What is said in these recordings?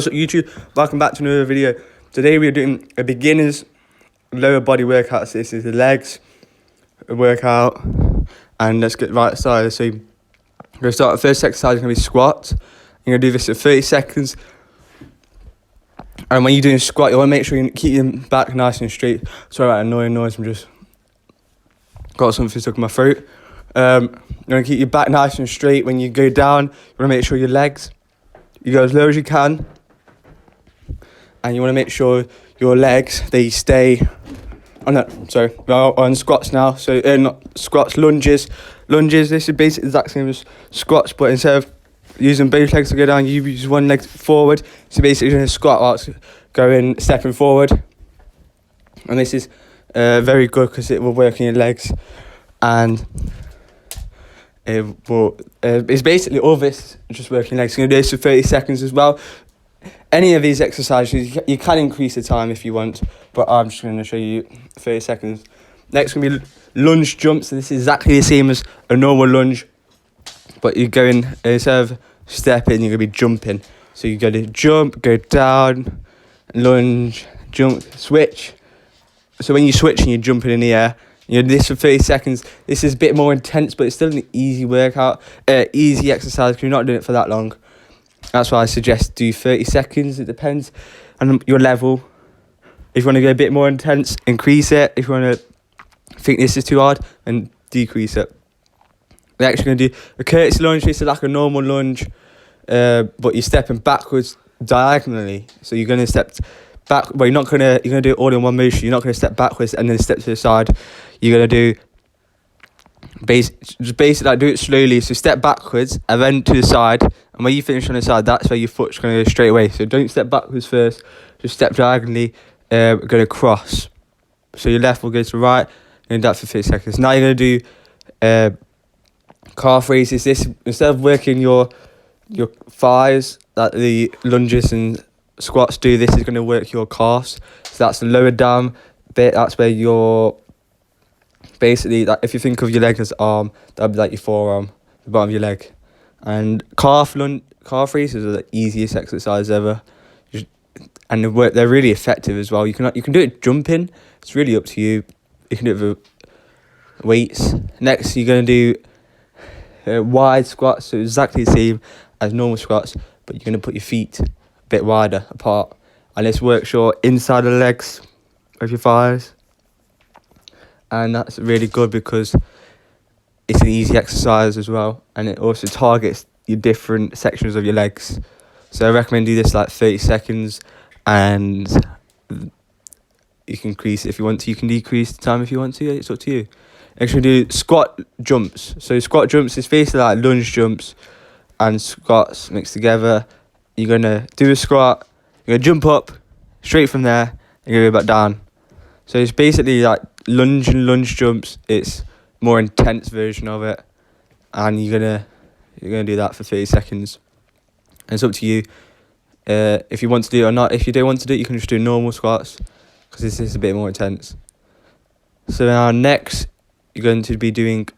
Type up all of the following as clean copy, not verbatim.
What's up YouTube, welcome back to another video. Today we're doing a beginner's lower body workout. So this is the legs workout, and let's get right started. So we're going to start. The first exercise is going to be squats. You're going to do this for 30 seconds, and when you're doing a squat you want to make sure you keep your back nice and straight. Sorry about annoying noise, I'm just got something stuck in my throat. You're going to keep your back nice and straight. When you go down, you want to make sure your legs, you go as low as you can. And you want to make sure your legs, they stay on squats now. So not squats, lunges. This is basically the exact same as squats, but instead of using both legs to go down, you use one leg forward. So basically doing a squat whilst stepping forward. And this is very good because it will work in your legs, and it's basically all this just working legs. You're going to do this for 30 seconds as well. Any of these exercises, you can increase the time if you want, but I'm just going to show you 30 seconds. Next going to be lunge jumps. So this is exactly the same as a normal lunge, but you're going, instead of stepping, you're going to be jumping. So you're going to jump, go down, lunge, jump, switch. So when you're switching, you're jumping in the air. You know, this for 30 seconds. This is a bit more intense, but it's still an easy workout, easy exercise because you're not doing it for that long. That's why I suggest do 30 seconds. It depends on your level. If you want to go a bit more intense, increase it. If you want to think this is too hard, then decrease it. We're actually going to do a courtesy lunge. This is like a normal lunge, but you're stepping backwards diagonally. So you're going to step back. Well, you're going to do it all in one motion. You're not going to step backwards and then step to the side. You're going to do basically like do it slowly. So step backwards and then to the side, and when you finish on the side, that's where your foot's going to go straight away. So don't step backwards first, just step diagonally, going to cross. So your left will go to the right, and that's for 30 seconds. Now you're going to do calf raises. This, instead of working your thighs like the lunges and squats do, this is going to work your calves. So that's the lower down bit. That's where your basically, like, if you think of your leg as arm, that'd be like your forearm, the bottom of your leg. And calf raises are the easiest exercise ever, and they're really effective as well. You can do it jumping. It's really up to you. You can do it with weights. Next, you're going to do wide squats. So exactly the same as normal squats, but you're going to put your feet a bit wider apart, and this works your inside of the legs of your thighs. And that's really good because it's an easy exercise as well, and it also targets your different sections of your legs. So I recommend do this like 30 seconds, and you can increase it if you want to. You can decrease the time if you want to. It's up to you. Actually, do squat jumps. So squat jumps is basically like lunge jumps and squats mixed together. You're gonna do a squat. You're gonna jump up straight from there, and you're gonna go back down. So it's basically like lunge jumps. It's more intense version of it, and you're gonna do that for 30 seconds. And it's up to you if you want to do it or not. If you don't want to do it, you can just do normal squats because this is a bit more intense. So now next, you're going to be doing.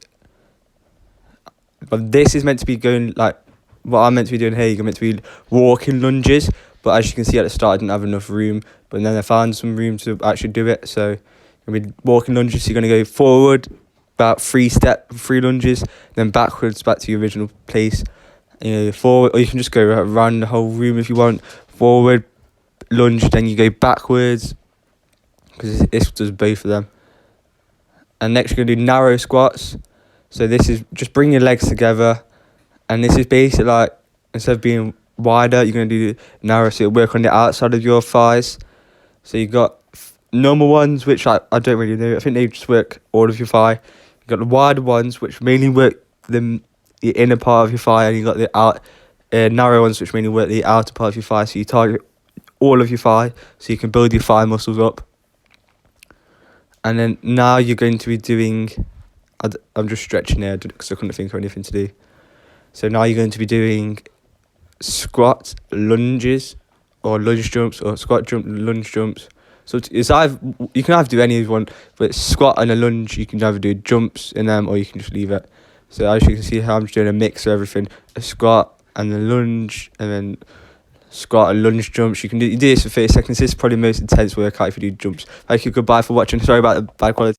But this is meant to be going like what I'm meant to be doing here. You're meant to be walking lunges, but as you can see at the start, I didn't have enough room. But then I found some room to actually do it. So you're going to be walking lunges. So you're going to go forward about 3 lunges, then backwards back to your original place. Forward, or you can just go around the whole room if you want. Forward lunge, then you go backwards, because this does both of them. And next you're going to do narrow squats. So this is just bring your legs together, and this is basically like, instead of being wider, you're going to do narrow, so it'll work on the outside of your thighs. So you got normal ones, which I don't really know. I think they just work all of your thigh. You got the wider ones, which mainly work the inner part of your thigh, and you got the narrow ones, which mainly work the outer part of your thigh. So you target all of your thigh, so you can build your thigh muscles up. And then now you're going to be doing. I'm just stretching there because I couldn't think of anything to do. So now you're going to be doing squat lunges, or lunge jumps, or squat jump lunge jumps. So it's either, you can either do any of one, but squat and a lunge, you can either do jumps in them or you can just leave it. So as you can see how I'm just doing a mix of everything, a squat and a lunge, and then squat and lunge jumps. You do this for 30 seconds. This is probably the most intense workout if you do jumps. Thank you, goodbye for watching. Sorry about the bad quality.